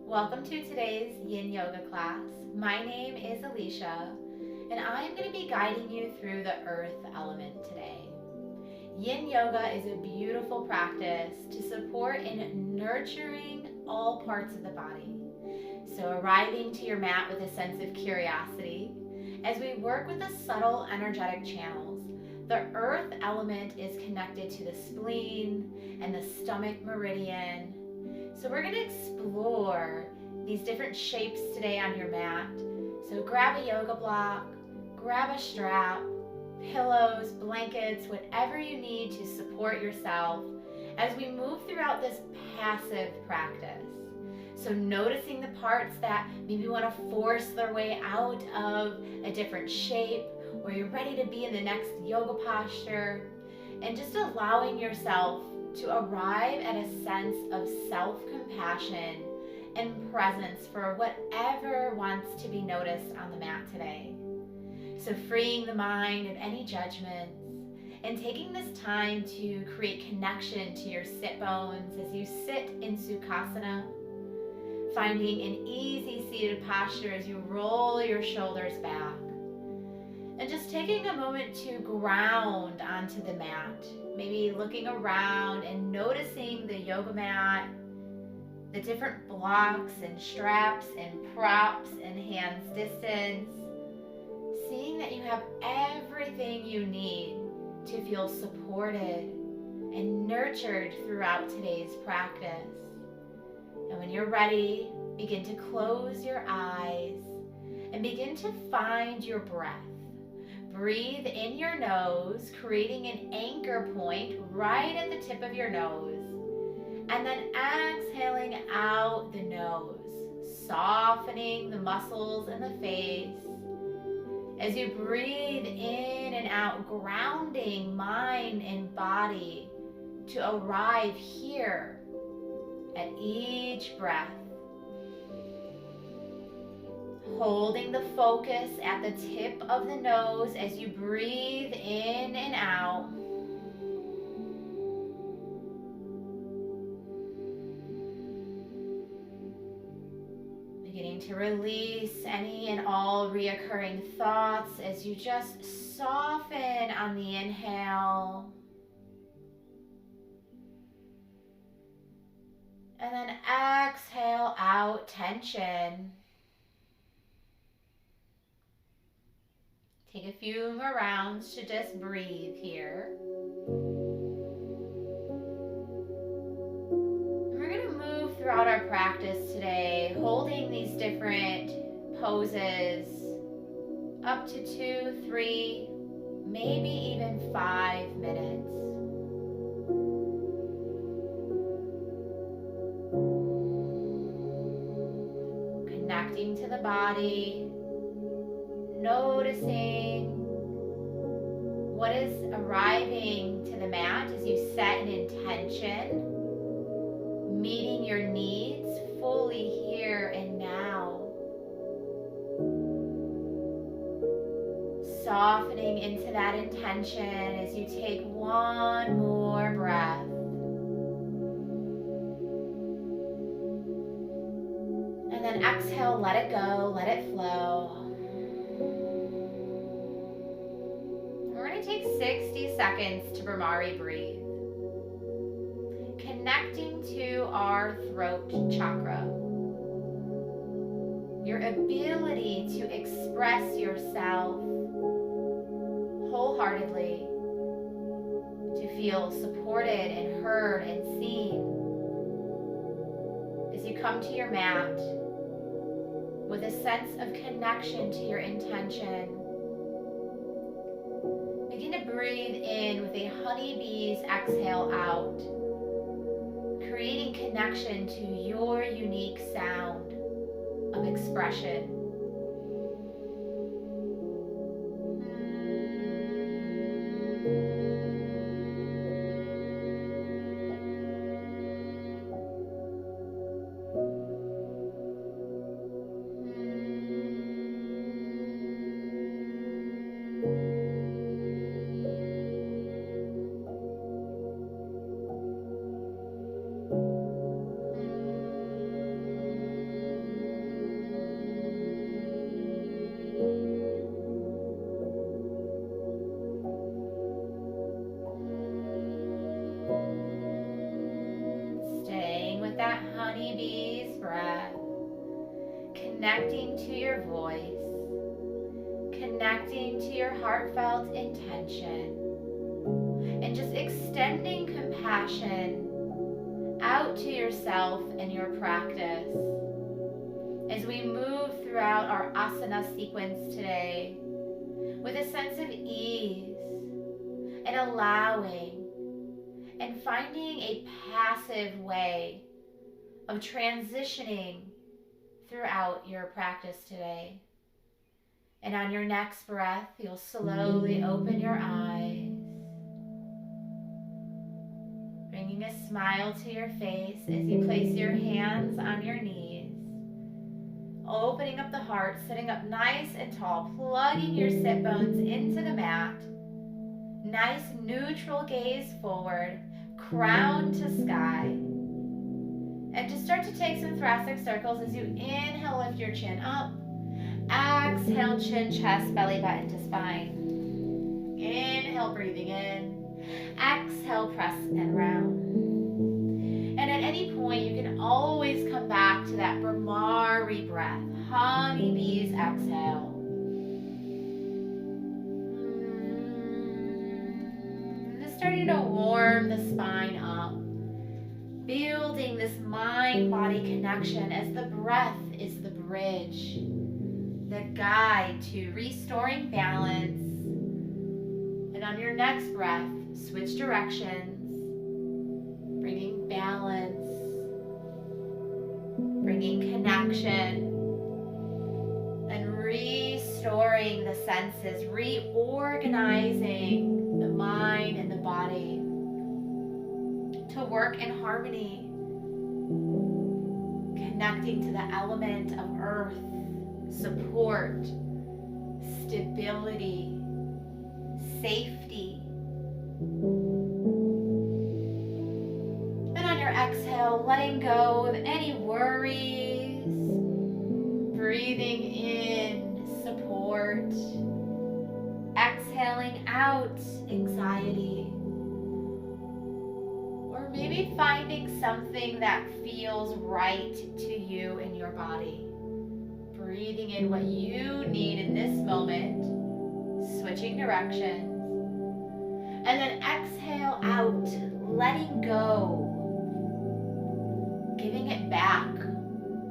Welcome to today's Yin Yoga class. My name is Alicia, and I'm going to be guiding you through the earth element today. Yin Yoga is a beautiful practice to support in nurturing all parts of the body. So arriving to your mat with a sense of curiosity, as we work with the subtle energetic channels, the earth element is connected to the spleen and the stomach meridian. So we're going to explore these different shapes today on your mat. So grab a yoga block, grab a strap, pillows, blankets, whatever you need to support yourself as we move throughout this passive practice. So noticing the parts that maybe want to force their way out of a different shape, or you're ready to be in the next yoga posture, and just allowing yourself to arrive at a sense of self-compassion and presence for whatever wants to be noticed on the mat today. So freeing the mind of any judgments and taking this time to create connection to your sit bones as you sit in Sukhasana, finding an easy seated posture as you roll your shoulders back. And just taking a moment to ground onto the mat, maybe looking around and noticing the yoga mat, the different blocks and straps and props and hands distance, seeing that you have everything you need to feel supported and nurtured throughout today's practice. And when you're ready, begin to close your eyes and begin to find your breath. Breathe in your nose, creating an anchor point right at the tip of your nose. And then exhaling out the nose, softening the muscles in the face. As you breathe in and out, grounding mind and body to arrive here at each breath. Holding the focus at the tip of the nose as you breathe in and out. Beginning to release any and all reoccurring thoughts as you just soften on the inhale. And then exhale out tension. Take a few more rounds to just breathe here. And we're going to move throughout our practice today, holding these different poses up to 2, 3, maybe even 5 minutes. Connecting to the body, noticing what is arriving to the mat as you set an intention, meeting your needs fully here and now. Softening into that intention as you take one more breath. And then exhale, let it go, let it flow. We're going to take 60 seconds to Brahmari breathe. Connecting to our throat chakra. Your ability to express yourself wholeheartedly, to feel supported and heard and seen as you come to your mat with a sense of connection to your intention. Begin to breathe in with a honeybee's exhale out, creating connection to your unique sound of expression. connecting to your voice, connecting to your heartfelt intention, and just extending compassion out to yourself and your practice as we move throughout our asana sequence today with a sense of ease and allowing and finding a passive way of transitioning throughout your practice today. And on your next breath, you'll slowly open your eyes, bringing a smile to your face as you place your hands on your knees, opening up the heart, sitting up nice and tall, plugging your sit bones into the mat. Nice neutral gaze forward, crown to sky. And just start to take some thoracic circles as you inhale, lift your chin up. Exhale, chin, chest, belly button to spine. Inhale, breathing in. Exhale, press and round. And at any point, you can always come back to that Brahmari breath. Honeybees exhale. Just starting to warm the spine up. Building this mind-body connection as the breath is the bridge, the guide to restoring balance. And on your next breath, switch directions, bringing balance, bringing connection, and restoring the senses, reorganizing the mind and the body to work in harmony, connecting to the element of earth, support, stability, safety. And on your exhale, letting go of any worries, breathing in support, exhaling out anxiety. Maybe finding something that feels right to you in your body. Breathing in what you need in this moment, switching directions. And then exhale out, letting go, giving it back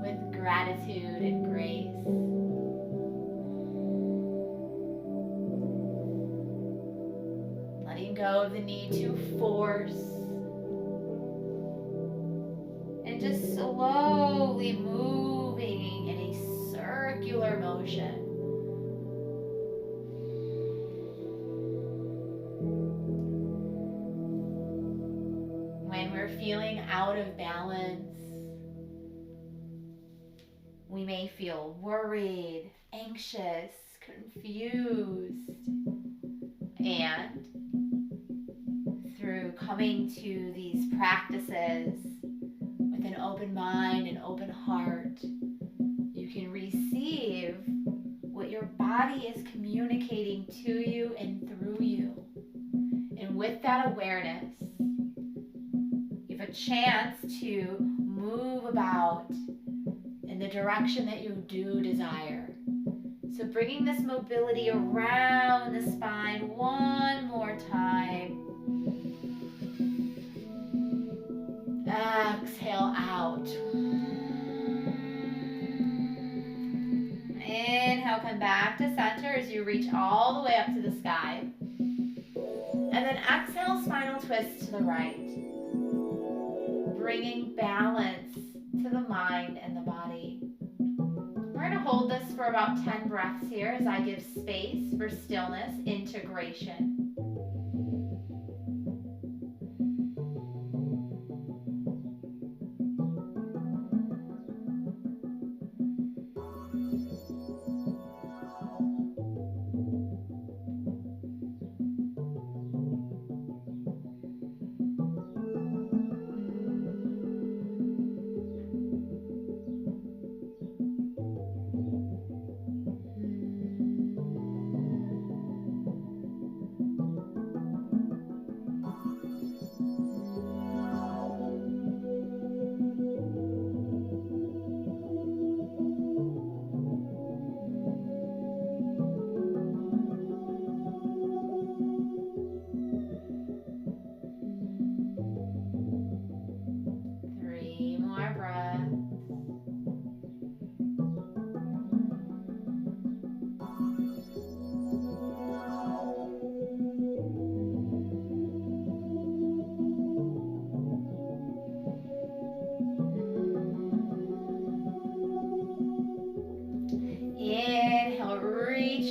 with gratitude and grace. Letting go of the need to force. And just slowly moving in a circular motion. When we're feeling out of balance, we may feel worried, anxious, confused. And through coming to these practices, with an open mind and open heart, you can receive what your body is communicating to you and through you. And with that awareness, you have a chance to move about in the direction that you do desire. So bringing this mobility around the spine one more time. Exhale out. Inhale, come back to center as you reach all the way up to the sky. And then exhale, spinal twist to the right. Bringing balance to the mind and the body. We're going to hold this for about 10 breaths here as I give space for stillness, integration.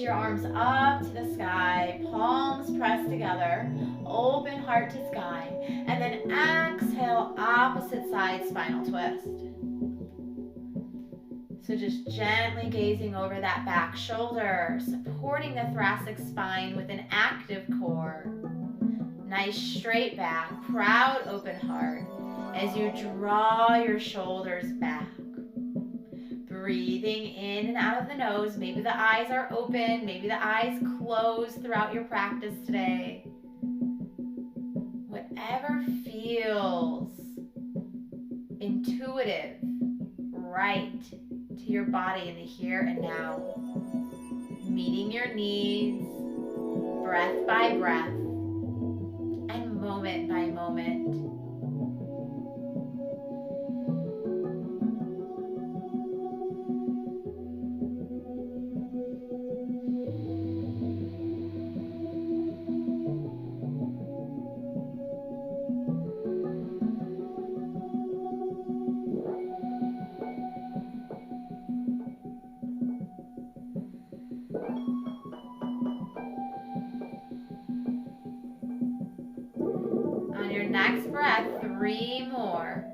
your arms up to the sky, palms pressed together, open heart to sky, and then exhale, opposite side spinal twist. So just gently gazing over that back shoulder, supporting the thoracic spine with an active core. Nice straight back, proud open heart as you draw your shoulders back. Breathing in and out of the nose. Maybe the eyes are open, maybe the eyes close throughout your practice today. Whatever feels intuitive, right to your body in the here and now. Meeting your needs, breath by breath, and moment by moment. On your next breath, 3 more.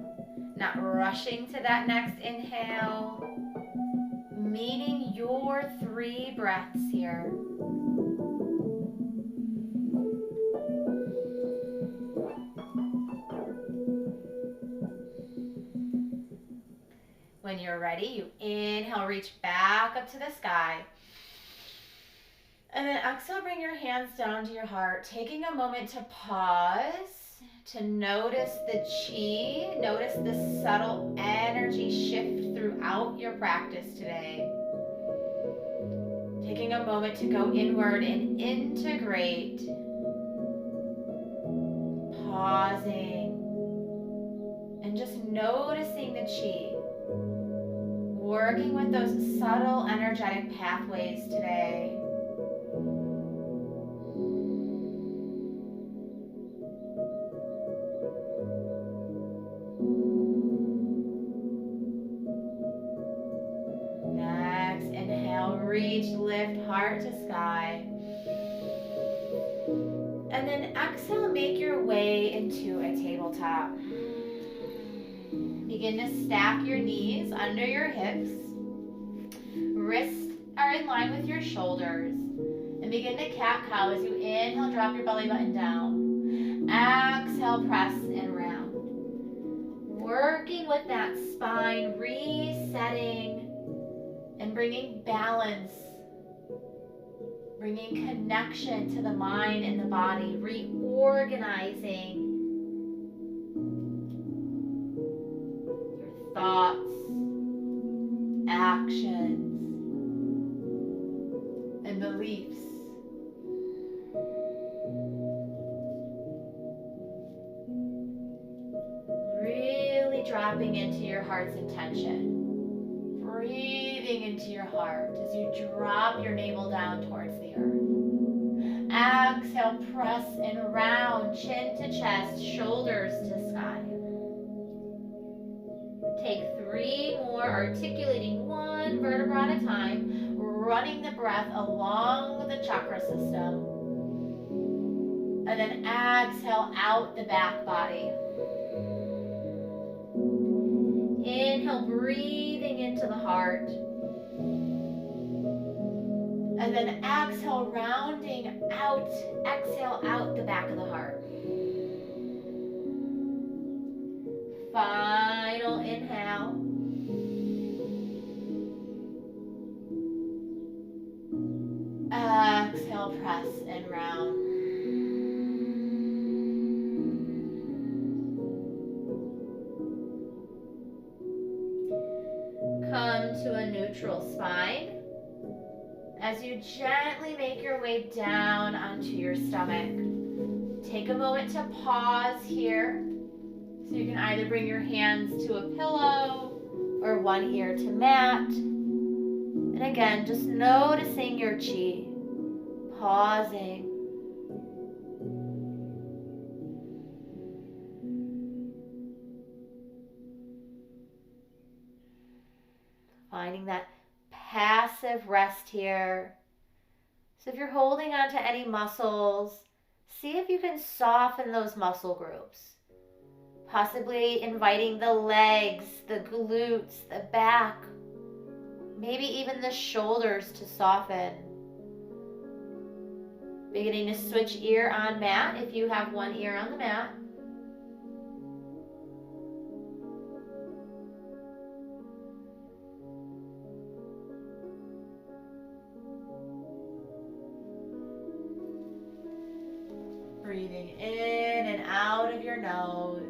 Not rushing to that next inhale. Meeting your 3 breaths here. When you're ready, you inhale, reach back up to the sky. And then exhale, bring your hands down to your heart, taking a moment to pause, to notice the chi, notice the subtle energy shift throughout your practice today. Taking a moment to go inward and integrate, pausing, and just noticing the chi, working with those subtle energetic pathways today. Next, inhale, reach, lift, heart to sky. And then exhale, make your way into a tabletop. Begin to stack your knees under your hips. Wrists are in line with your shoulders. And begin to cat-cow as you inhale, drop your belly button down. Exhale, press and round. Working with that spine, resetting and bringing balance, bringing connection to the mind and the body, reorganizing your thoughts, actions, and beliefs. Really dropping into your heart's intention. Breathing into your heart as you drop your navel down towards the earth. Exhale, press and round, chin to chest, shoulders to sky. Take 3 more, articulating 1 vertebra at a time, running the breath along with the chakra system. And then exhale out the back body. Inhale, breathing into the heart. And then exhale, rounding out, exhale out the back of the heart. Final inhale. Exhale, press and round. Come to a neutral spine as you gently make your way down onto your stomach. Take a moment to pause here. So you can either bring your hands to a pillow or one ear to mat. And again, just noticing your chi, pausing. Finding that passive rest here, So if you're holding on to any muscles, see if you can soften those muscle groups. Possibly inviting the legs, the glutes, the back, maybe even the shoulders to soften. Beginning to switch ear on mat if you have one ear on the mat. Breathing in and out of your nose.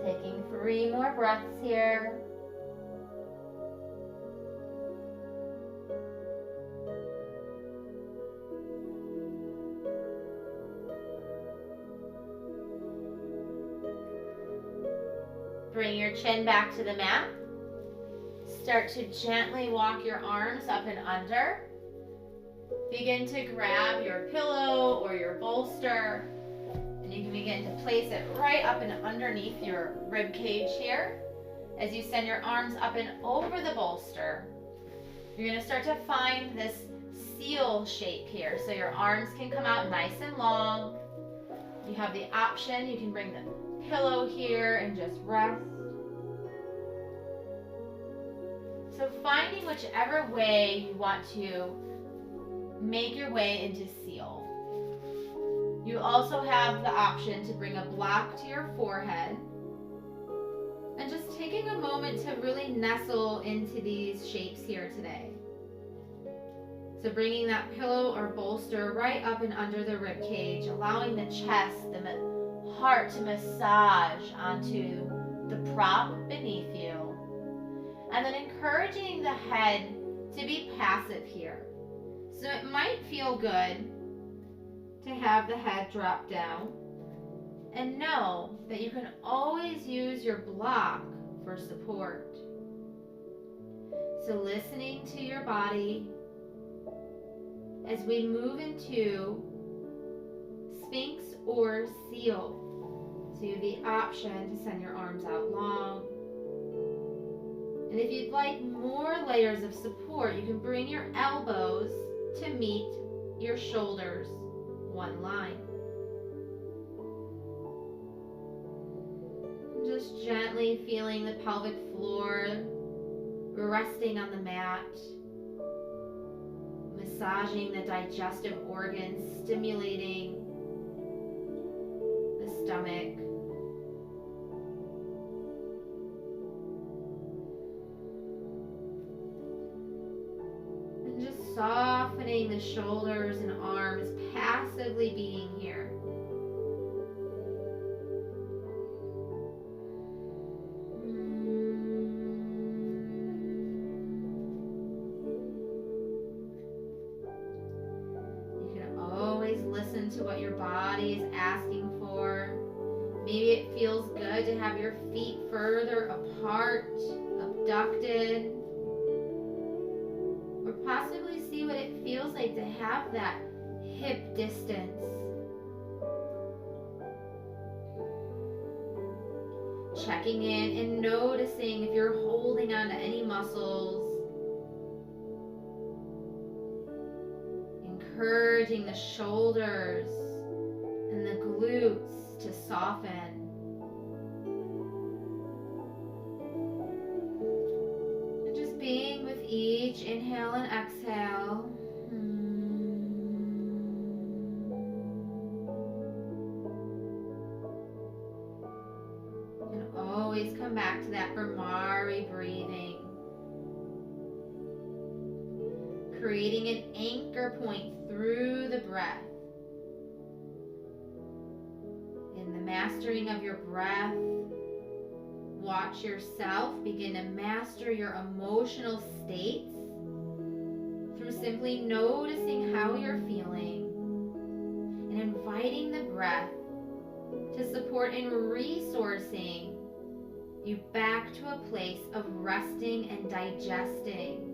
Taking 3 more breaths here. Bring your chin back to the mat. Start to gently walk your arms up and under. Begin to grab your pillow or your bolster, and you can begin to place it right up and underneath your rib cage here. As you send your arms up and over the bolster, you're going to start to find this seal shape here. So your arms can come out nice and long. You have the option, you can bring the pillow here and just rest. So finding whichever way you want to make your way into seal. You also have the option to bring a block to your forehead and just taking a moment to really nestle into these shapes here today. So bringing that pillow or bolster right up and under the rib cage, allowing the chest, the heart to massage onto the prop beneath you. And then encouraging the head to be passive here. So it might feel good to have the head drop down. And know that you can always use your block for support. So listening to your body as we move into Sphinx or Seal. So you have the option to send your arms out long. And if you'd like more layers of support, you can bring your elbows to meet your shoulders, one line. Just gently feeling the pelvic floor, resting on the mat, massaging the digestive organs, stimulating the stomach. And just softening the shoulders and arms, passively being here. Listen to what your body is asking for. Maybe it feels good to have your feet further apart, abducted. Or possibly see what it feels like to have that hip distance. Checking in and noticing if you're holding on to any muscles. Encouraging the shoulders and the glutes to soften. And just being with each inhale and exhale. You can always come back to that Brahmari breathing. Creating an anchor point through the breath. In the mastering of your breath, watch yourself begin to master your emotional states through simply noticing how you're feeling and inviting the breath to support in resourcing you back to a place of resting and digesting.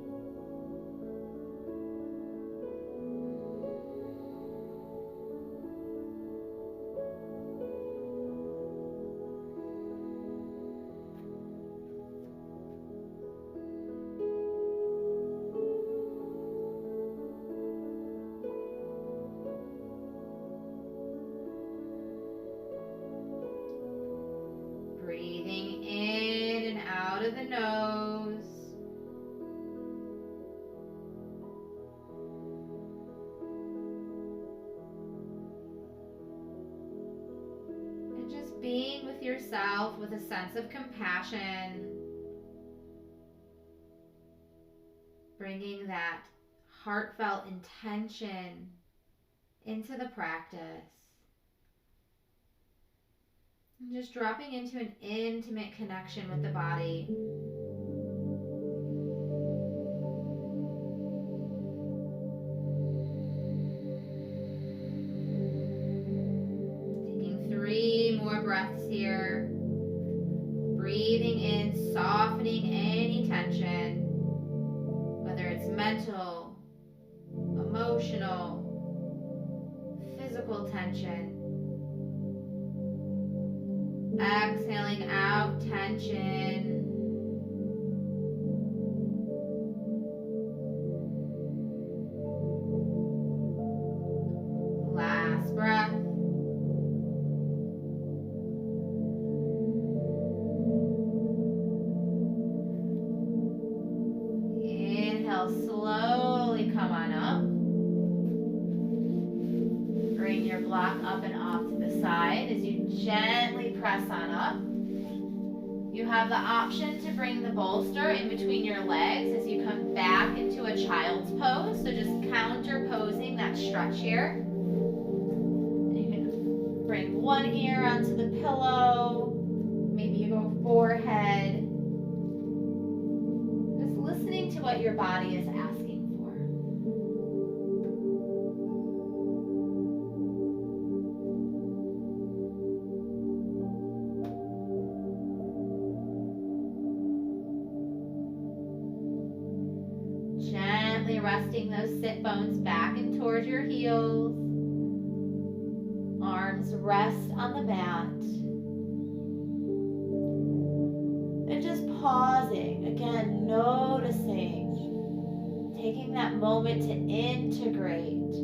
Breathing in and out of the nose. And just being with yourself with a sense of compassion. Bringing that heartfelt intention into the practice. And just dropping into an intimate connection with the body. Taking 3 more breaths here. Breathing in, softening any tension, whether it's mental, emotional, physical tension. Exhaling out tension. Last breath. Inhale, slowly come on up. Bring your block up and off to the side as you gently press on up. You have the option to bring the bolster in between your legs as you come back into a child's pose. So just counter posing that stretch here. You can bring one ear onto the pillow. Maybe you go forehead. Just listening to what your body is asking for. Gently resting those sit bones back and towards your heels. Arms rest on the mat. And just pausing, again, noticing, taking that moment to integrate.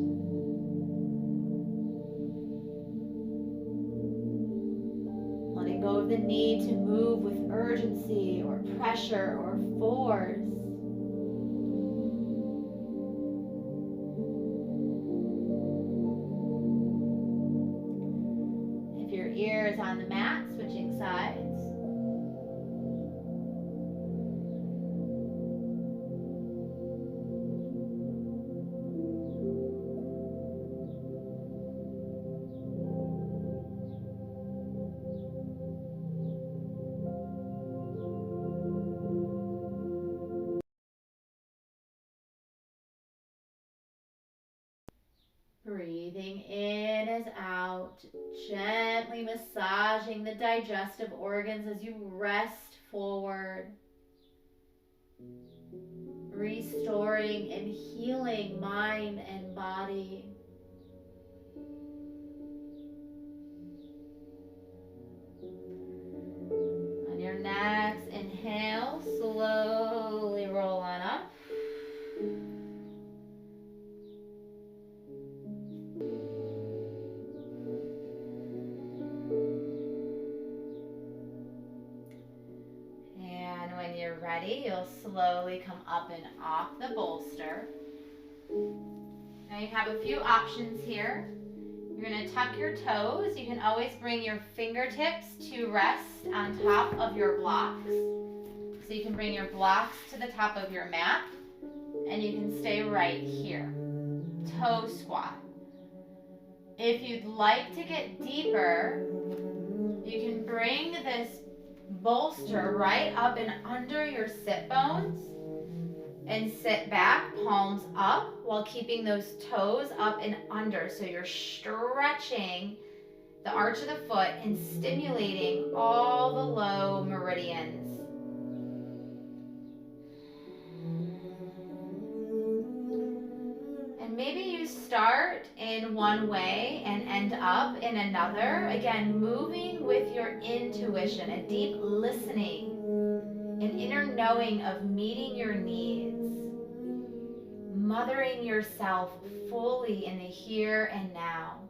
Letting go of the need to move with urgency or pressure or force. If your ear is on the mat, switching sides. Breathing in as out, gently massaging the digestive organs as you rest forward. Restoring and healing mind and body. On your next inhale, slowly roll on up. And when you're ready, you'll slowly come up and off the bolster. Now you have a few options here. You're going to tuck your toes. You can always bring your fingertips to rest on top of your blocks. So you can bring your blocks to the top of your mat, and you can stay right here. Toe squat. If you'd like to get deeper, you can bring this bolster right up and under your sit bones and sit back, palms up, while keeping those toes up and under. So you're stretching the arch of the foot and stimulating all the low meridians. And maybe you start in one way and end up in another. Again, moving with your intuition, a deep listening, an inner knowing of meeting your needs. Mothering yourself fully in the here and now.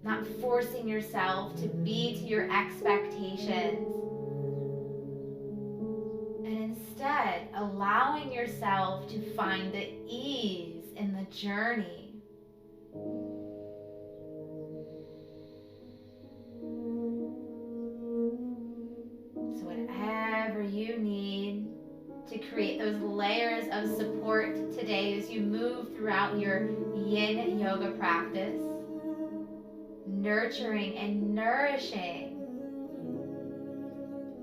not forcing yourself to be to your expectations, and instead allowing yourself to find the ease in the journey. So whatever you need to create those layers of support today as you move throughout your yin yoga practice, nurturing and nourishing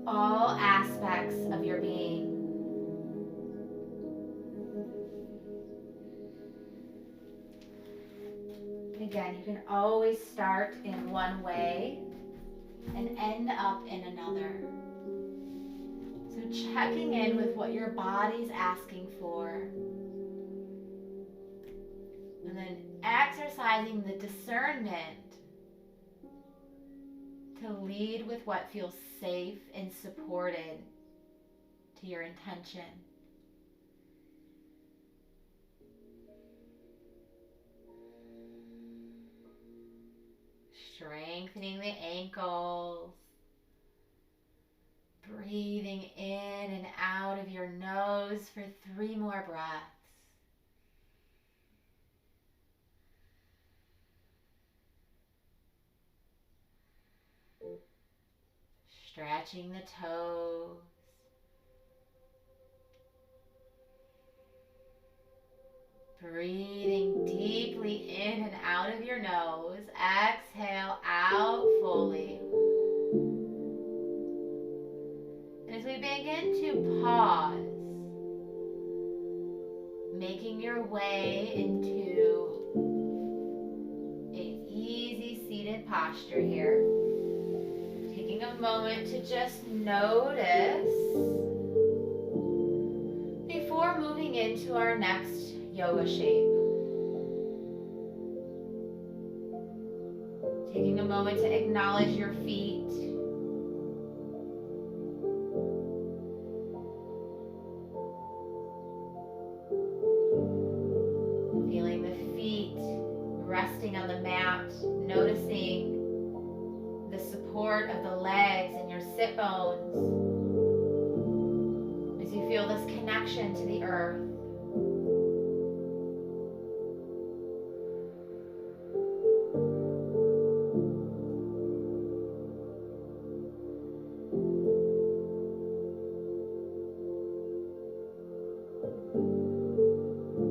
all aspects of your being. And again, you can always start in one way and end up in another. So checking in with what your body's asking for, and then exercising the discernment to lead with what feels safe and supported to your intention. Strengthening the ankles, breathing in and out of your nose for 3 more breaths. Stretching the toes. Breathing deeply in and out of your nose. Exhale out fully. And as we begin to pause, making your way into an easy seated posture here. Taking a moment to just notice before moving into our next yoga shape. Taking a moment to acknowledge your feet. Feeling the feet resting on the mat, noticing the support of the legs and your sit bones as you feel this connection to the earth.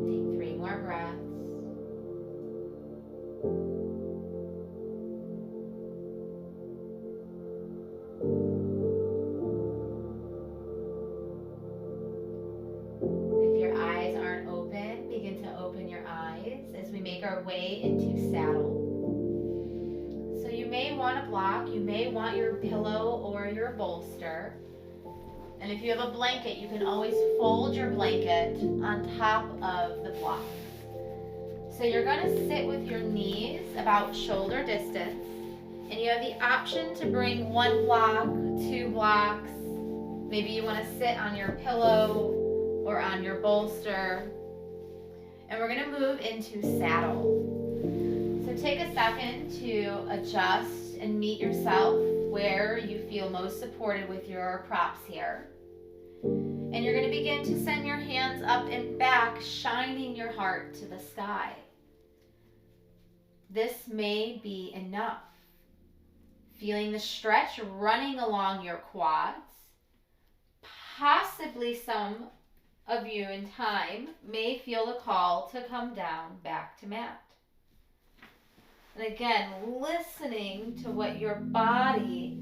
Take 3 more breaths. If your eyes aren't open, begin to open your eyes as we make our way into saddle. So you may want a block, you may want your pillow or your bolster. And if you have a blanket, you can always fold your blanket on top of the block. So you're going to sit with your knees about shoulder distance, and you have the option to bring 1 block, 2 blocks. Maybe you want to sit on your pillow or on your bolster. And we're going to move into saddle. So take a second to adjust and meet yourself where you feel most supported with your props here. And you're going to begin to send your hands up and back, shining your heart to the sky. This may be enough. Feeling the stretch running along your quads. Possibly some of you in time may feel the call to come down back to mat. And again, listening to what your body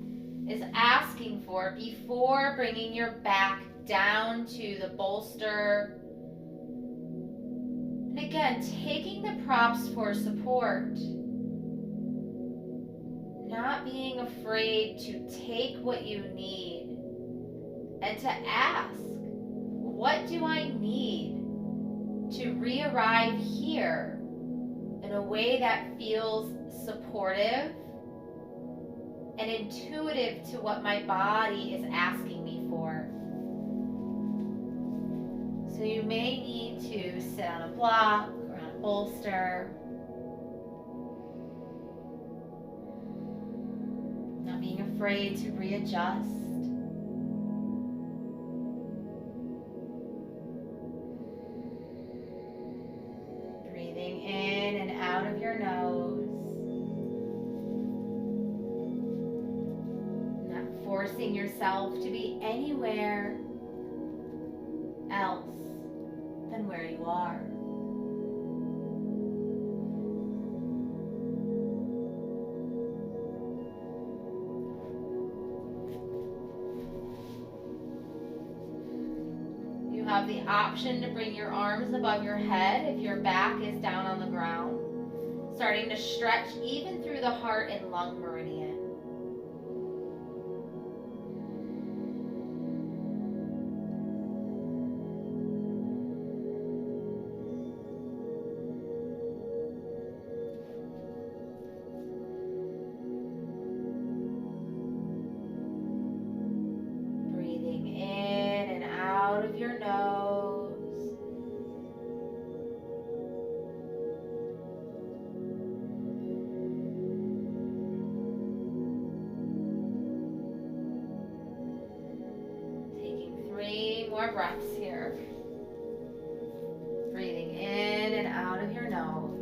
is asking for before bringing your back down to the bolster. And again, taking the props for support. Not being afraid to take what you need and to ask, what do I need to re-arrive here in a way that feels supportive and intuitive to what my body is asking me for? So you may need to sit on a block or on a bolster. afraid to readjust. Breathing in and out of your nose. Not forcing yourself to be anywhere else than where you are. You have the option to bring your arms above your head if your back is down on the ground, starting to stretch even through the heart and lung meridian. Breathing in and out of your nose. Taking 3 more breaths here. Breathing in and out of your nose.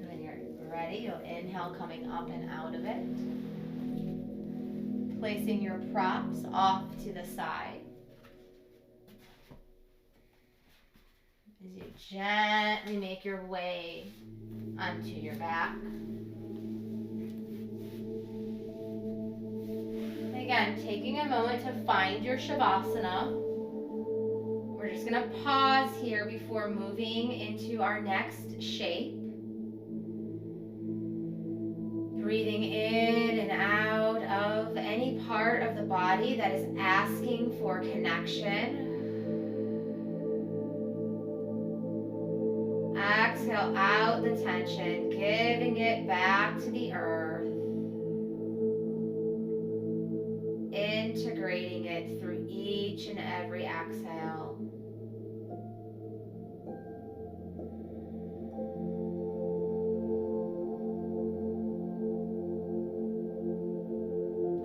When you're ready, you'll inhale coming up and out of it. Placing your props off to the side. As you gently make your way onto your back. Again, taking a moment to find your Shavasana. We're just going to pause here before moving into our next shape. Breathing in and out of any part of the body that is asking for connection. Exhale out the tension, giving it back to the earth. Integrating it through each and every exhale.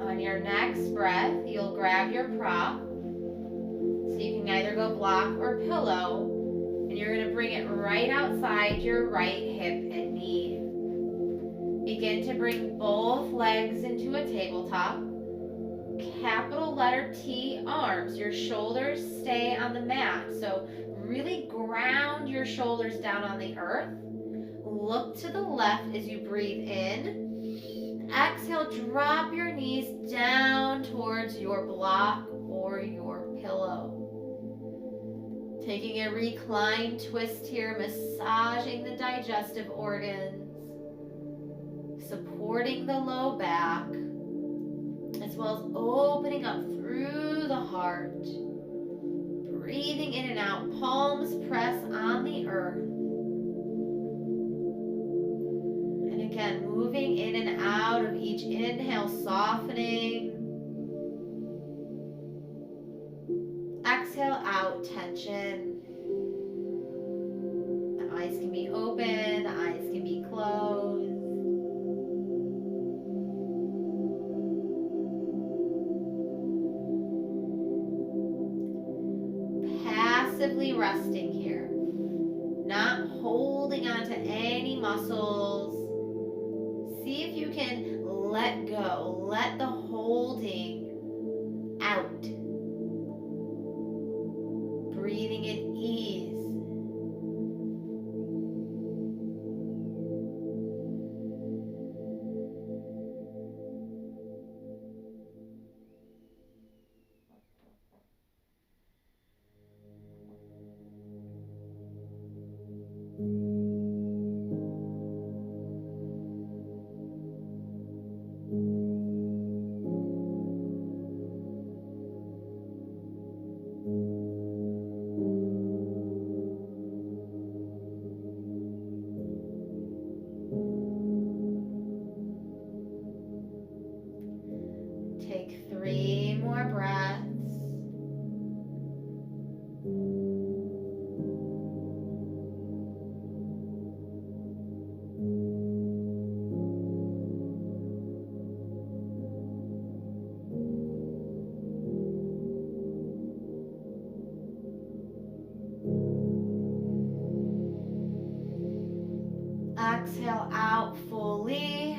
On your next breath, you'll grab your prop. So you can either go block or pillow. And you're going to bring it right outside your right hip and knee. Begin to bring both legs into a tabletop. Capital letter T, arms. Your shoulders stay on the mat. So really ground your shoulders down on the earth. Look to the left as you breathe in. Exhale, drop your knees down towards your block or your pillow. Taking a reclined twist here, massaging the digestive organs, supporting the low back, as well as opening up through the heart. Breathing in and out, palms press on the earth. And again, moving in and out of each inhale, softening. Exhale out, tension. The eyes can be open, the eyes can be closed. Passively resting here, not holding on to any muscles. See if you can let go, let the holding out. Breathing in ease. Exhale out fully.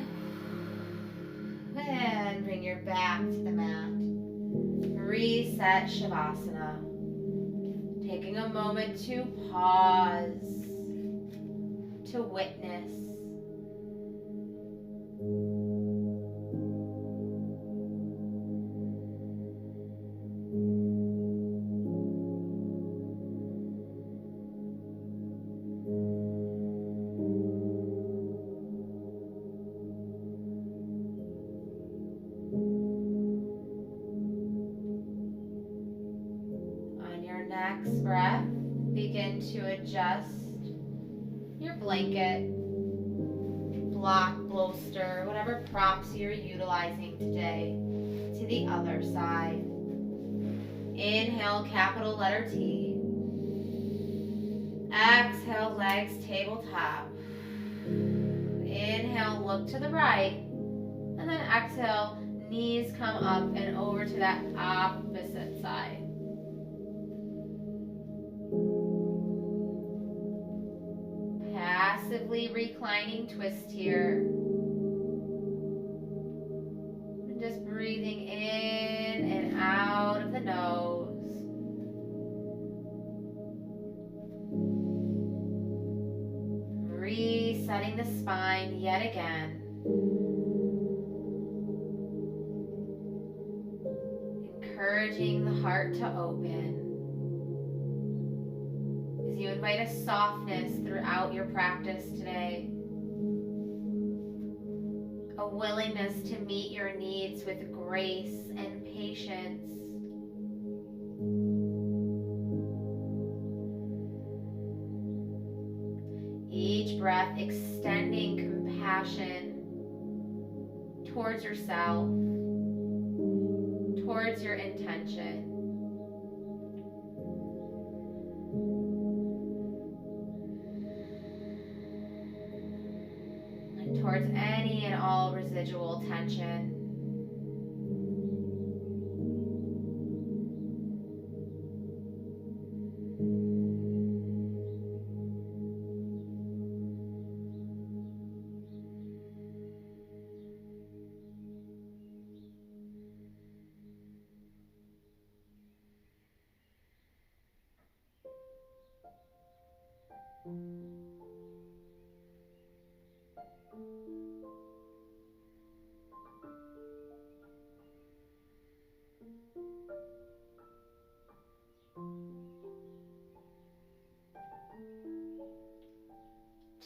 And bring your back to the mat. Reset Shavasana. Taking a moment to pause, to witness. On your next breath, begin to adjust your blanket, block, bolster, whatever props you're utilizing today, to the other side. Inhale, capital letter T. Exhale, legs tabletop. Inhale, look to the right. And then exhale, knees come up and over to that opposite side. Passively reclining twist here. And just breathing in and out of the nose. Resetting the spine yet again. Encouraging the heart to open. As you invite a softness throughout your practice today. A willingness to meet your needs with grace and patience. Each breath extending compassion towards yourself, towards your intention. And towards any and all residual tension.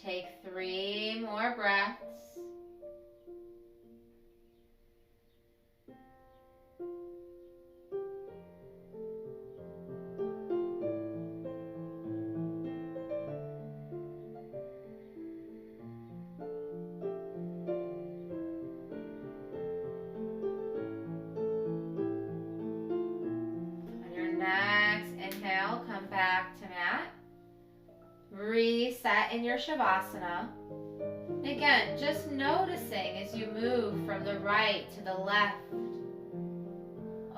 Take 3 more breaths. On your next inhale, come back to mat. Reset in your Shavasana. Again, just noticing as you move from the right to the left,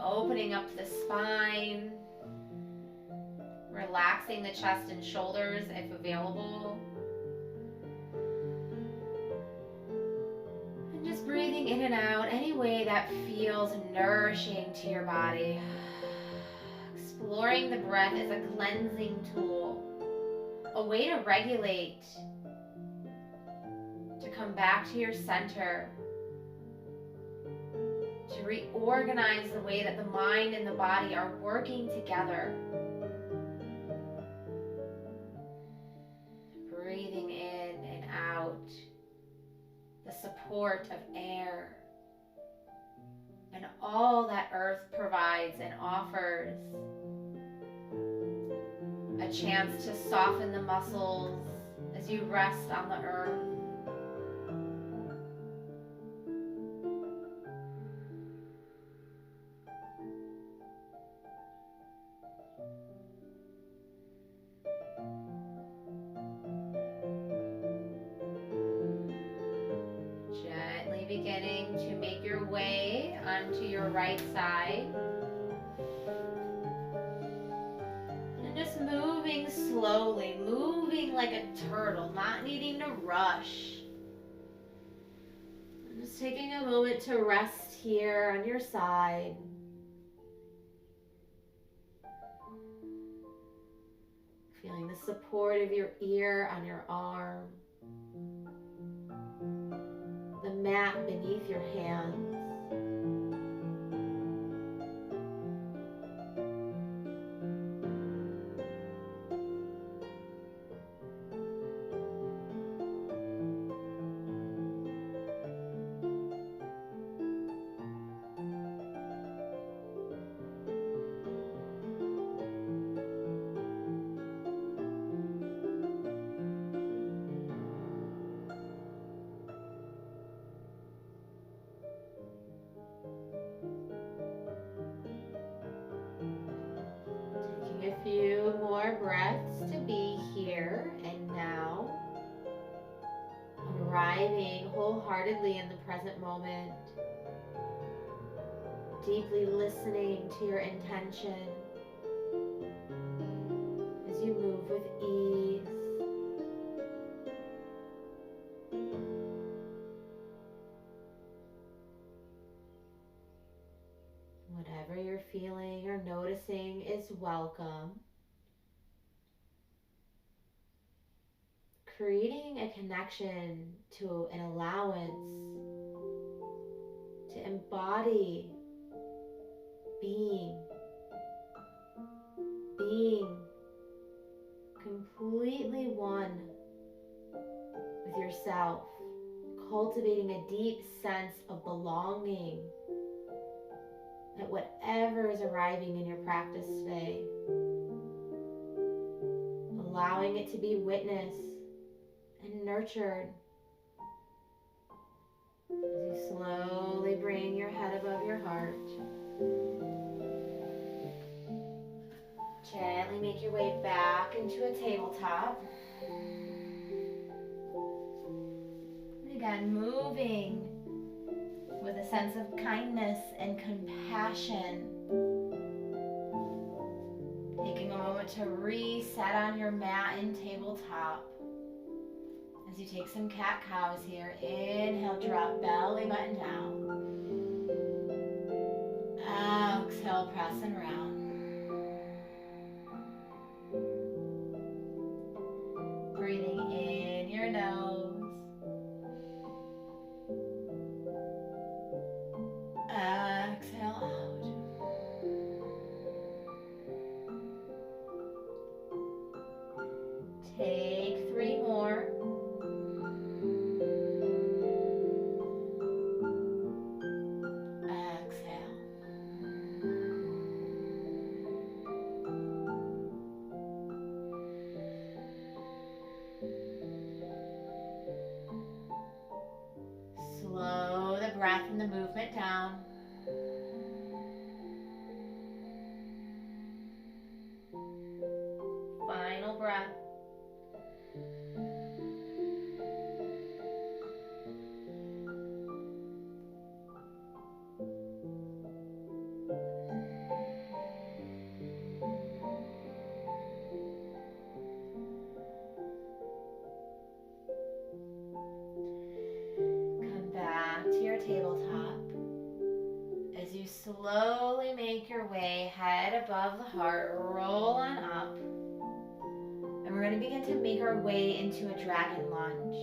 opening up the spine, relaxing the chest and shoulders if available, and just breathing in and out any way that feels nourishing to your body. Exploring the breath as a cleansing tool, a way to regulate, to come back to your center, to reorganize the way that the mind and the body are working together. Breathing in and out, the support of air, and all that earth provides and offers. A chance to soften the muscles as you rest on the earth. Gently beginning to make your way onto your right side. And just moving slowly, moving moving like a turtle, not needing to rush. And just taking a moment to rest here on your side. Feeling the support of your ear on your arm. The mat beneath your hands. A few more breaths to be here and now, arriving wholeheartedly in the present moment, deeply listening to your intention as you move with ease. Whatever you're feeling or noticing is welcome. Creating a connection to an allowance to embody being completely one with yourself, cultivating a deep sense of belonging at whatever is arriving in your practice today, allowing it to be witnessed and nurtured as you slowly bring your head above your heart. Gently make your way back into a tabletop. And again, moving with a sense of kindness and compassion. Taking a moment to reset on your mat and tabletop. As you take some cat-cows here, inhale, drop belly button down. Exhale, press and round. Breathing in your nose. Exhale out. Take 3 more. Exhale. Slow the breath and the movement down. Final breath. Come back to your tabletop as you slowly make your way head above the heart, roll on up. And we're going to begin to make our way into a dragon lunge.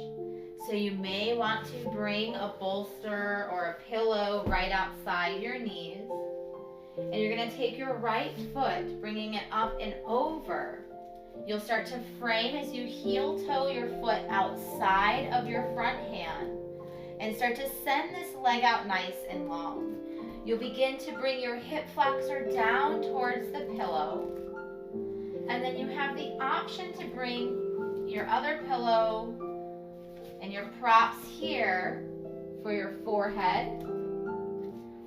So you may want to bring a bolster or a pillow right outside your knees. And you're going to take your right foot, bringing it up and over. You'll start to frame as you heel toe your foot outside of your front hand and start to send this leg out nice and long. You'll begin to bring your hip flexor down towards the pillow. And then you have the option to bring your other pillow and your props here for your forehead.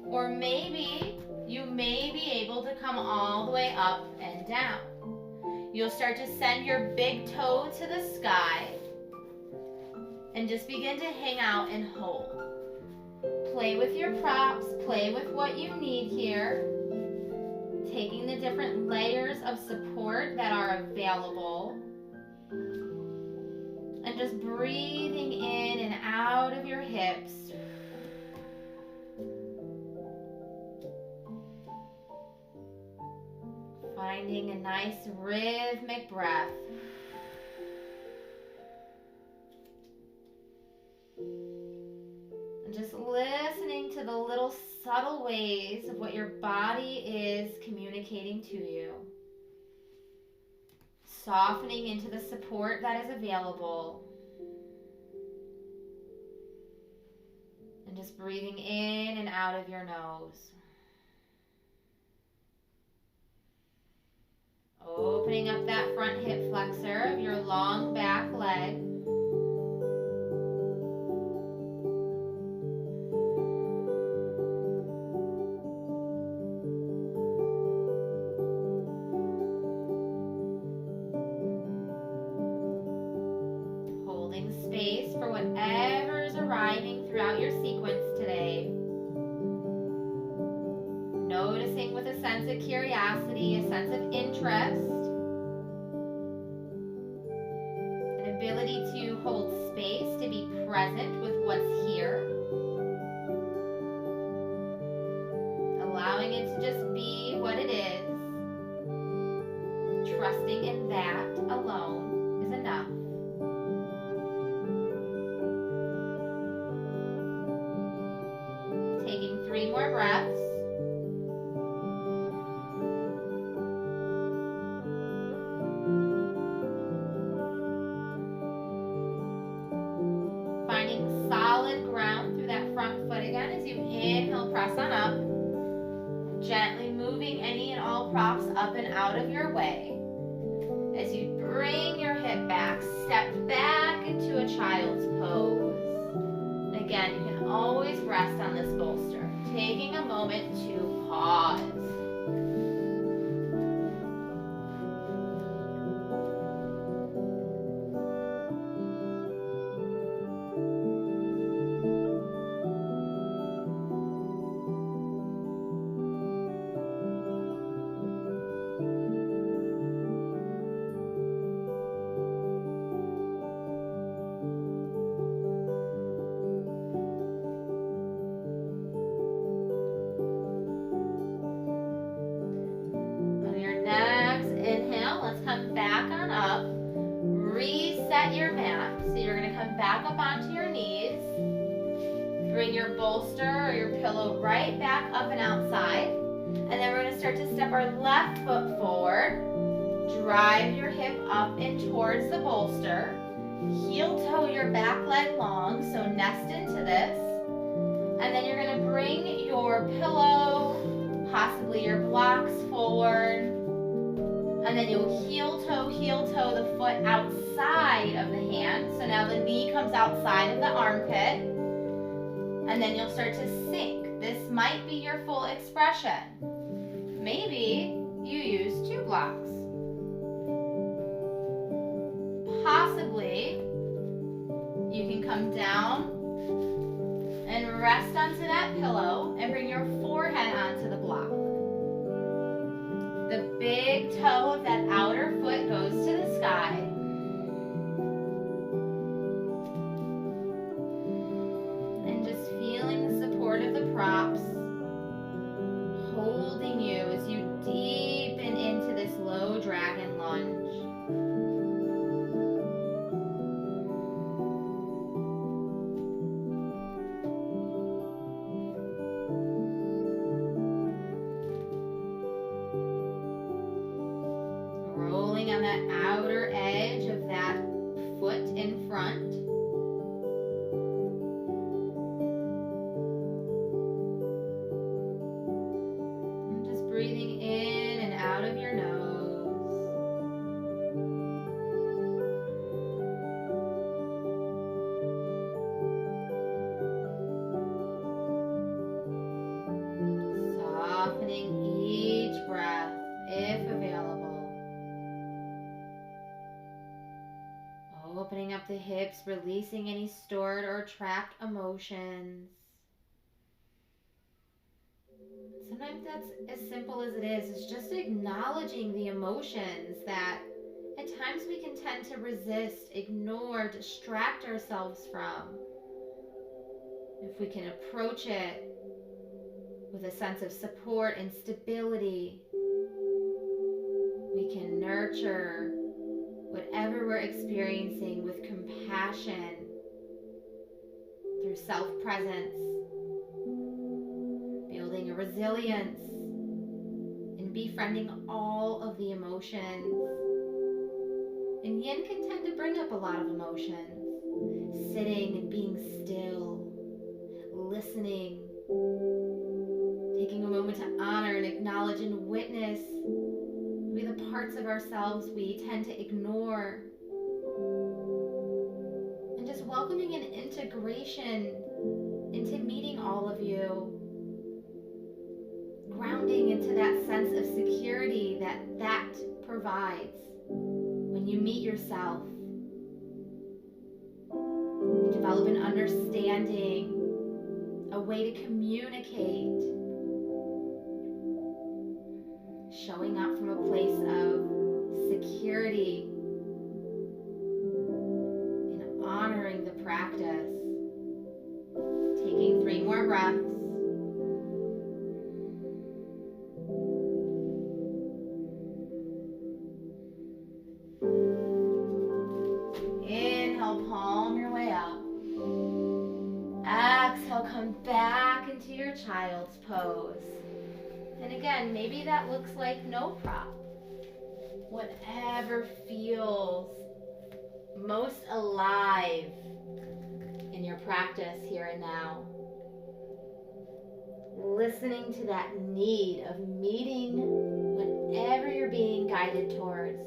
Or maybe you may be able to come all the way up and down. You'll start to send your big toe to the sky and just begin to hang out and hold. Play with your props, play with what you need here, taking the different layers of support that are available. just breathing in and out of your hips. Finding a nice rhythmic breath. And just listening to the little subtle ways of what your body is communicating to you. Softening into the support that is available. And just breathing in and out of your nose. Opening up that front hip flexor of your long back leg. Holding space for whatever is arriving throughout your sequence today. Noticing with a sense of curiosity, a sense of interest, an ability to hold space, to be present with what's here. Allowing it to just be what it is. Trusting in that alone is enough. Taking 3 more breaths. Finding solid ground through that front foot again as you inhale, press on up. Gently moving any and all props up and out of your way. As you bring your hip back, step back into a child's pose. And again, you can always rest on this bolster. Taking a moment to pause. Reset your mat. So you're going to come back up onto your knees. Bring your bolster or your pillow right back up and outside. And then we're going to start to step our left foot forward. Drive your hip up and towards the bolster. Heel toe your back leg long, so nest into this. And then you're going to bring your pillow, possibly your blocks forward. And then you'll heel toe the foot outside of the hand. So now the knee comes outside of the armpit. And then you'll start to sink. This might be your full expression. Maybe you use 2 blocks. Possibly you can come down and rest onto that pillow and bring your forehead onto the block. The big toe of that outer foot goes to the sky. And just feeling the support of the props, holding you as you deepen into this low dragon lunge. On that outer edge of that foot in front. And just breathing in and out of your nose. Softening each breath if available. Opening up the hips, releasing any stored or trapped emotions. Sometimes that's as simple as it is. It's just acknowledging the emotions that At times we can tend to resist, ignore, distract ourselves from. If we can approach it with a sense of support and stability, we can nurture whatever we're experiencing with compassion through self-presence, building a resilience and befriending all of the emotions. And yin can tend to bring up a lot of emotions. Sitting and being still, listening, taking a moment to honor and acknowledge and witness maybe the parts of ourselves we tend to ignore. And just welcoming an integration into meeting all of you, grounding into that sense of security that provides when you meet yourself. You develop an understanding, a way to communicate, showing up from a place of security and honoring the practice. Taking 3 more breaths. Inhale, palm your way up. Exhale, come back into your child's pose. And again, maybe that looks like no prop. Whatever feels most alive in your practice here and now. Listening to that need of meeting whatever you're being guided towards.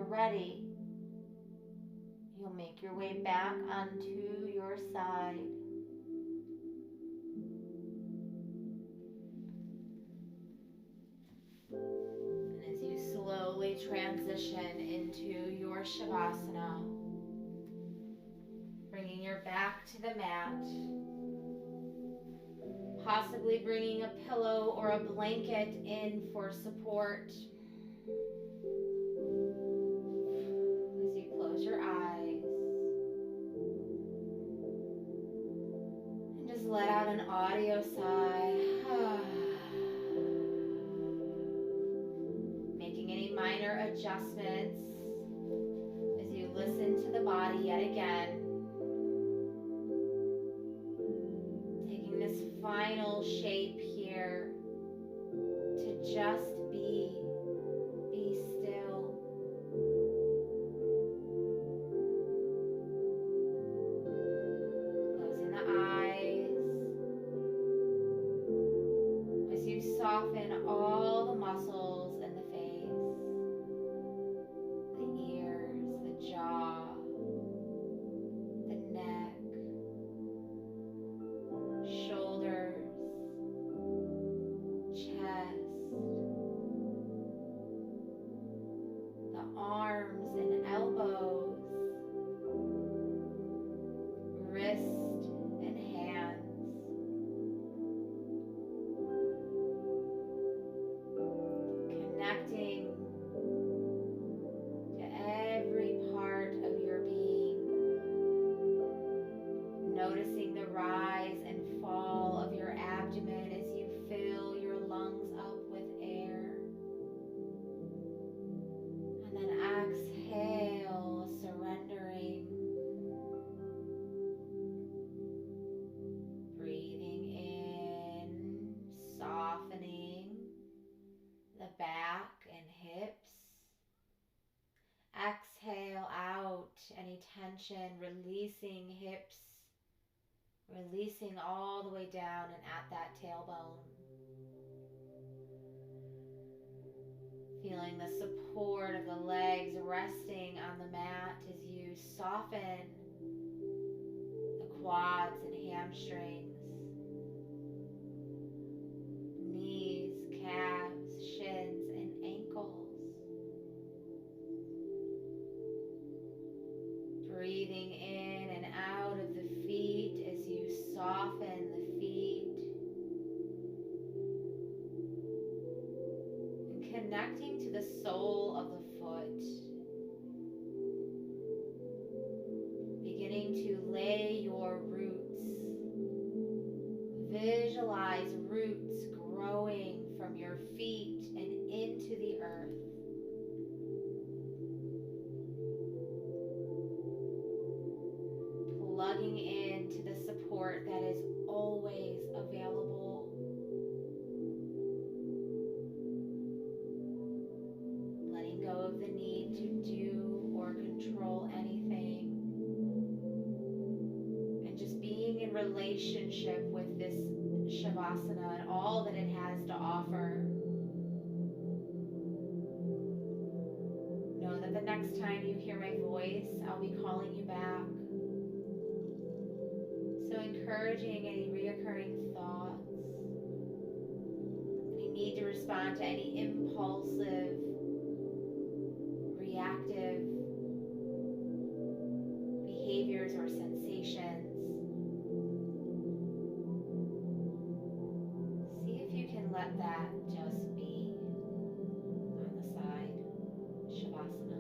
Ready, you'll make your way back onto your side. And as you slowly transition into your Shavasana, bringing your back to the mat, possibly bringing a pillow or a blanket in for support. Close your eyes and just let out an audio sigh. Making any minor adjustments as you listen to the body yet again. Taking this final shape here to just be still. Closing the eyes as you soften all the muscles in the face, the ears, the jaw, the neck, shoulders, chest, the arms and elbows, wrist and hands. Connecting to every part of your being. Noticing the rise and fall of your abdomen as you fill your lungs up with air. And then exhale, surrendering. Breathing in, softening the back and hips. Exhale out any tension, releasing hips, releasing all the way down and at that tailbone. Feeling the support of the legs resting on the mat as you soften the quads and hamstrings, knees, calves, shins, and ankles. Breathing in and out of the feet as you soften the feet. And connecting to the sole of the foot. Beginning to lay your roots. Visualize roots growing from your feet and into the earth. Plugging into the support that is always available. Letting go of the need to do or control anything. And just being in relationship with this Shavasana and all that it has to offer. Know that the next time you hear my voice, I'll be calling you back. So encouraging any reoccurring thoughts, any need to respond to any impulsive, reactive behaviors or sensations. See if you can let that just be on the side, Shavasana.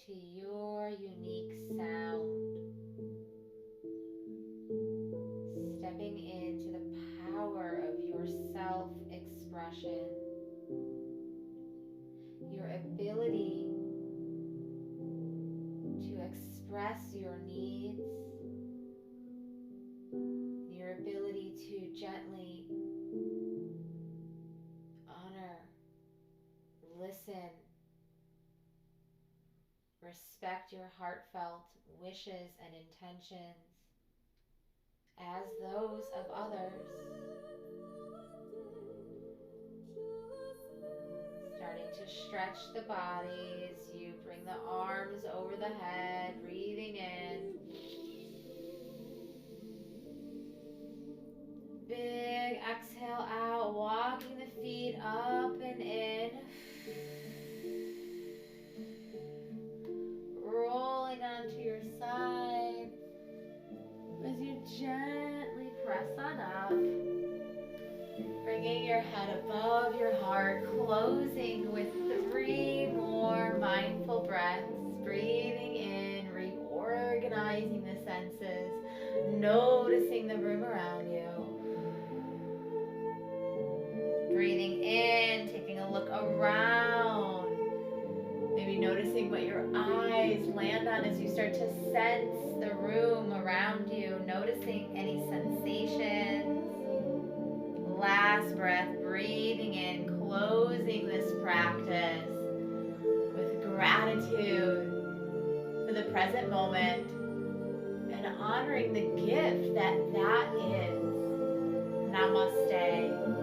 to your unique sound. Stepping into the power of your self-expression. Your ability to express your needs. Your ability to gently honor, listen, respect your heartfelt wishes and intentions as those of others. Starting to stretch the body as you bring the arms over the head, breathing in. Big exhale out, walking the feet up and in. Rolling onto your side as you gently press on up. Bringing your head above your heart, closing with 3 more mindful breaths. Breathing in, reorganizing the senses, noticing the room around you. Breathing in, taking a look around. Maybe noticing what your eyes land on as you start to sense the room around you. Noticing any sensations. Last breath, breathing in, closing this practice with gratitude for the present moment and honoring the gift that is. Namaste.